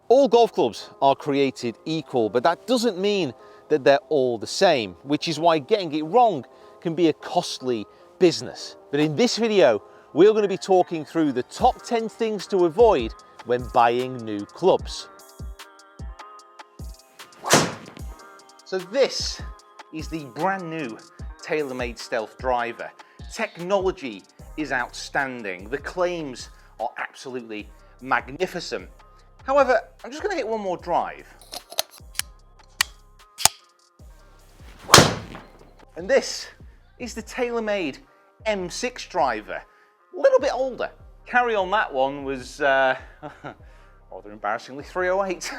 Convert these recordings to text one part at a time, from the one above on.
All golf clubs are created equal, but that doesn't mean that they're all the same, which is why getting it wrong can be a costly business. But in this video, we're going to be talking through the top 10 things to avoid when buying new clubs. So this is the brand new TaylorMade Stealth driver. Technology is outstanding. The claims are absolutely magnificent. However, I'm just going to hit one more drive. And this is the TaylorMade M6 driver. A little bit older. Carry on that one was rather embarrassingly 308.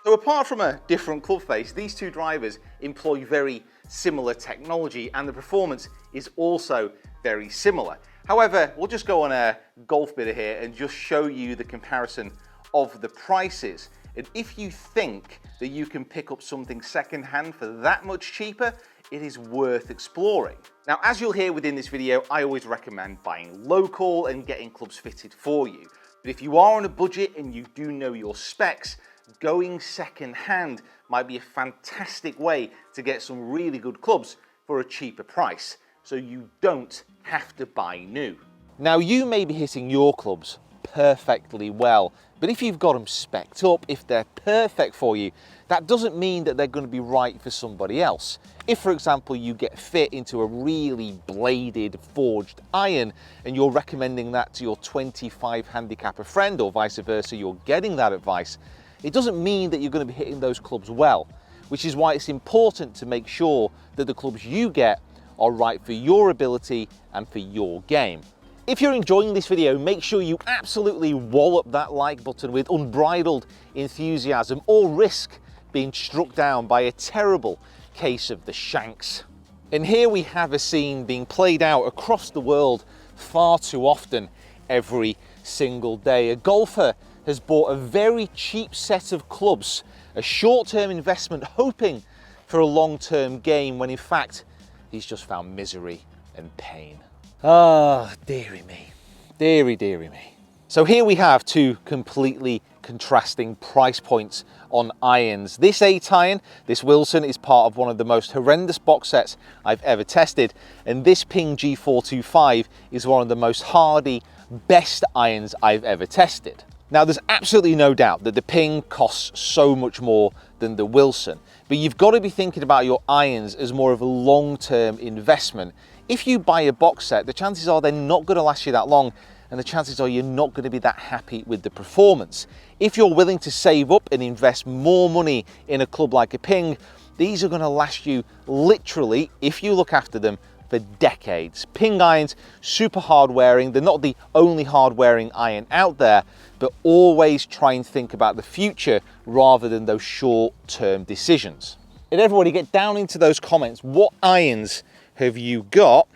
So apart from a different club face, these two drivers employ very similar technology and the performance is also very similar. However, we'll just go on a golf bidder here and just show you the comparison of the prices. And if you think that you can pick up something secondhand for that much cheaper, it is worth exploring. Now, as you'll hear within this video, I always recommend buying local and getting clubs fitted for you. But if you are on a budget and you do know your specs, going secondhand might be a fantastic way to get some really good clubs for a cheaper price, so you don't have to buy new. Now, you may be hitting your clubs perfectly well, but if you've got them spec'd up, if they're perfect for you, that doesn't mean that they're going to be right for somebody else. If, for example, you get fit into a really bladed, forged iron and you're recommending that to your 25 handicapper friend, or vice versa, you're getting that advice, it doesn't mean that you're going to be hitting those clubs well, which is why it's important to make sure that the clubs you get are right for your ability and for your game. If you're enjoying this video, make sure you absolutely wallop that like button with unbridled enthusiasm, or risk being struck down by a terrible case of the shanks. And here we have a scene being played out across the world far too often every single day. A golfer has bought a very cheap set of clubs, a short-term investment hoping for a long-term gain, when in fact he's just found misery and pain. Ah, dearie me, dearie me. So here we have two completely contrasting price points on irons. This 8 iron, this Wilson, is part of one of the most horrendous box sets I've ever tested, and this Ping G425 is one of the most hardy, best irons I've ever tested. Now, there's absolutely no doubt that the Ping costs so much more than the Wilson, but you've got to be thinking about your irons as more of a long-term investment. If you buy a box set, the chances are they're not going to last you that long, and the chances are you're not going to be that happy with the performance. If you're willing to save up and invest more money in a club like a Ping, these are going to last you literally, if you look after them, for decades. Ping irons, super hard wearing. They're not the only hard wearing iron out there, but always try and think about the future rather than those short-term decisions. And everybody, get down into those comments. What irons have you got?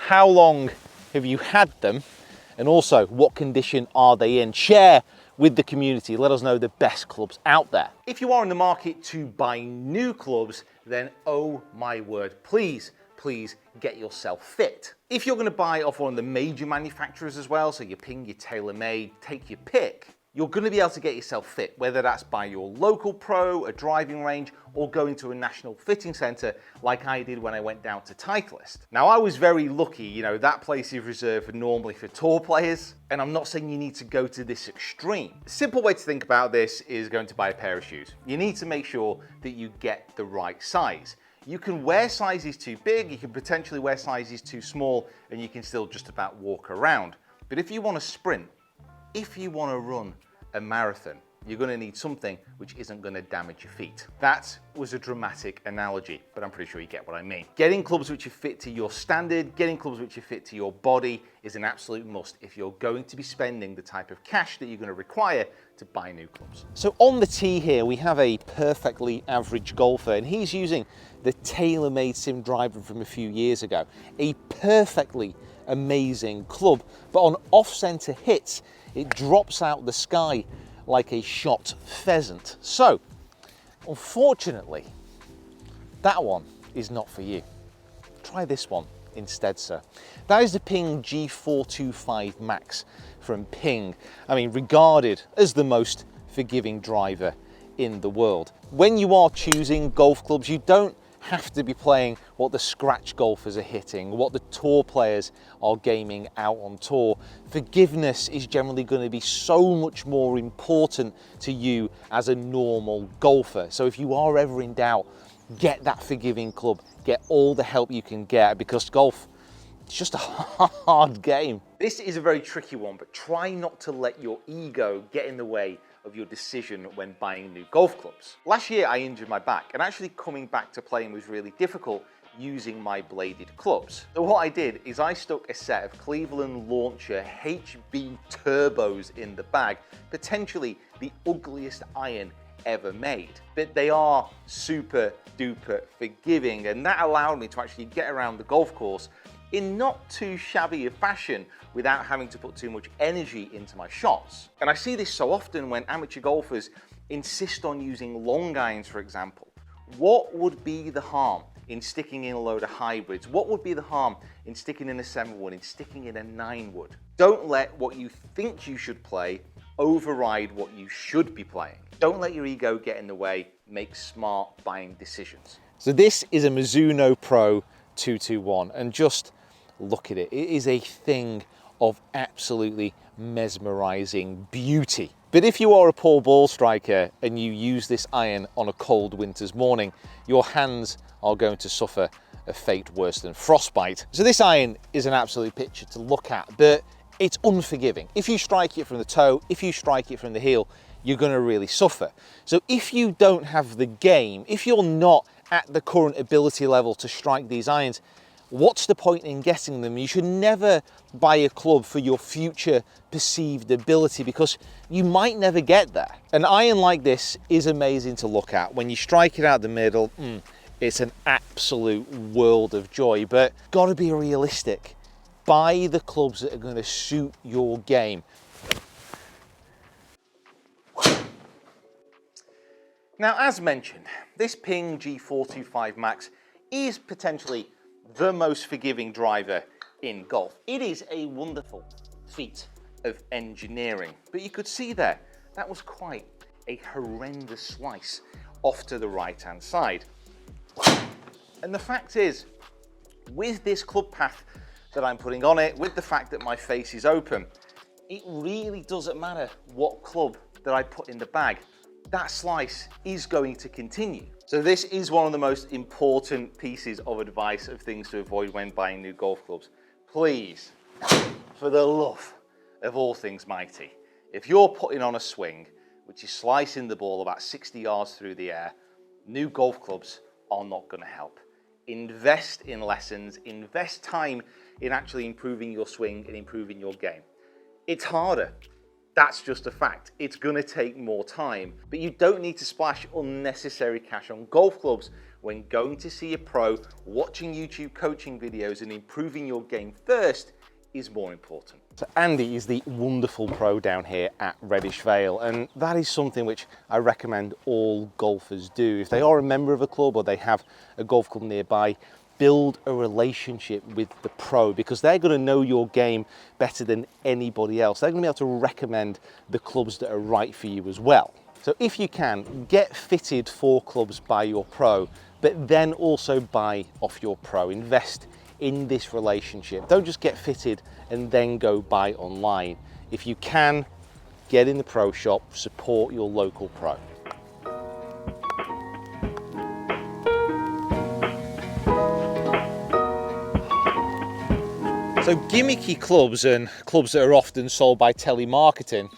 How long have you had them? And also, what condition are they in? Share with the community. Let us know the best clubs out there. If you are in the market to buy new clubs, then oh my word, please get yourself fit. If you're going to buy off one of the major manufacturers as well, so your Ping, your TaylorMade, take your pick, you're going to be able to get yourself fit, whether that's by your local pro, a driving range, or going to a national fitting center like I did when I went down to Titleist. Now, I was very lucky, you know, that place is reserved normally for tour players, and I'm not saying you need to go to this extreme. A simple way to think about this is going to buy a pair of shoes. You need to make sure that you get the right size. You can wear sizes too big, you can potentially wear sizes too small, and you can still just about walk around. But if you want to sprint, if you want to run a marathon, you're going to need something which isn't going to damage your feet. That was a dramatic analogy, but I'm pretty sure you get what I mean. Getting clubs which are fit to your standard, getting clubs which are fit to your body is an absolute must if you're going to be spending the type of cash that you're going to require to buy new clubs. So on the tee here, we have a perfectly average golfer, and he's using the TaylorMade Sim driver from a few years ago. A perfectly amazing club, but on off-center hits, it drops out the sky like a shot pheasant. So, unfortunately, that one is not for you. Try this one instead, sir. That is the Ping G425 Max from Ping. I mean, regarded as the most forgiving driver in the world. When you are choosing golf clubs, you don't have to be playing what the scratch golfers are hitting, what the tour players are gaming out on tour. Forgiveness is generally going to be so much more important to you as a normal golfer. So if you are ever in doubt, get that forgiving club, get all the help you can get, because golf, it's just a hard game. This is a very tricky one, but try not to let your ego get in the way of your decision when buying new golf clubs. Last year I injured my back, and actually coming back to playing was really difficult using my bladed clubs. So what I did is I stuck a set of Cleveland Launcher HB Turbos in the bag, potentially the ugliest iron ever made. But they are super duper forgiving, and that allowed me to actually get around the golf course in not too shabby a fashion without having to put too much energy into my shots. And I see this so often when amateur golfers insist on using long irons, for example. What would be the harm in sticking in a load of hybrids? What would be the harm in sticking in a 7-wood, in sticking in a 9-wood? Don't let what you think you should play override what you should be playing. Don't let your ego get in the way. Make smart buying decisions. So this is a Mizuno Pro 221, and just look at it. It is a thing of absolutely mesmerizing beauty. But if you are a poor ball striker and you use this iron on a cold winter's morning, your hands are going to suffer a fate worse than frostbite. So this iron is an absolute picture to look at, but it's unforgiving. If you strike it from the toe, if you strike it from the heel, you're going to really suffer. So if you don't have the game, if you're not at the current ability level to strike these irons, what's the point in getting them? You should never buy a club for your future perceived ability, because you might never get there. An iron like this is amazing to look at. When you strike it out the middle, it's an absolute world of joy, but gotta be realistic. Buy the clubs that are going to suit your game. Now, as mentioned, this Ping G425 Max is potentially the most forgiving driver in golf. It is a wonderful feat of engineering, but you could see there, that was quite a horrendous slice off to the right-hand side. And the fact is, with this club path that I'm putting on it, with the fact that my face is open, it really doesn't matter what club that I put in the bag, that slice is going to continue. So this is one of the most important pieces of advice of things to avoid when buying new golf clubs. Please, for the love of all things mighty, if you're putting on a swing which is slicing the ball about 60 yards through the air, new golf clubs are not going to help. Invest in lessons, invest time in actually improving your swing and improving your game. It's harder. That's just a fact. It's gonna take more time, but you don't need to splash unnecessary cash on golf clubs when going to see a pro, watching YouTube coaching videos and improving your game first is more important. So Andy is the wonderful pro down here at Reddish Vale, and that is something which I recommend all golfers do. If they are a member of a club or they have a golf club nearby, build a relationship with the pro, because they're going to know your game better than anybody else. They're going to be able to recommend the clubs that are right for you as well. So if you can, get fitted for clubs by your pro, but then also buy off your pro. Invest in this relationship. Don't just get fitted and then go buy online. If you can, get in the pro shop, support your local pro. So gimmicky clubs and clubs that are often sold by telemarketing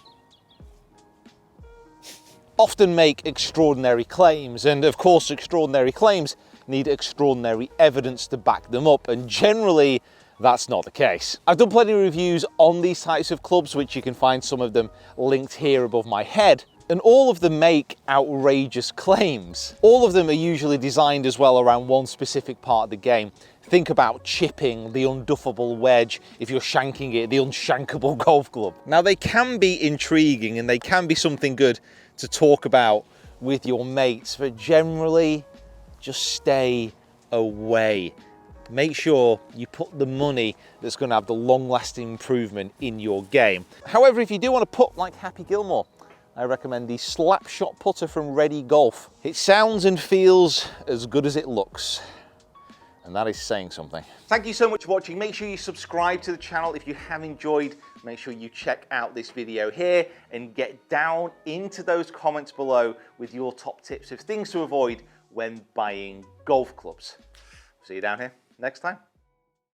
often make extraordinary claims, and of course extraordinary claims need extraordinary evidence to back them up, and generally that's not the case. I've done plenty of reviews on these types of clubs, which you can find some of them linked here above my head, and all of them make outrageous claims. All of them are usually designed as well around one specific part of the game. Think about chipping, the unduffable wedge, if you're shanking it, the unshankable golf club. Now they can be intriguing and they can be something good to talk about with your mates, but generally just stay away. make sure you put the money that's going to have the long-lasting improvement in your game. However, if you do want to put like Happy Gilmore, I recommend the Slapshot putter from Ready Golf. It sounds and feels as good as it looks, and that is saying something. Thank you so much for watching. Make sure you subscribe to the channel if you have enjoyed. Make sure you check out this video here and get down into those comments below with your top tips of things to avoid when buying golf clubs. See you down here next time.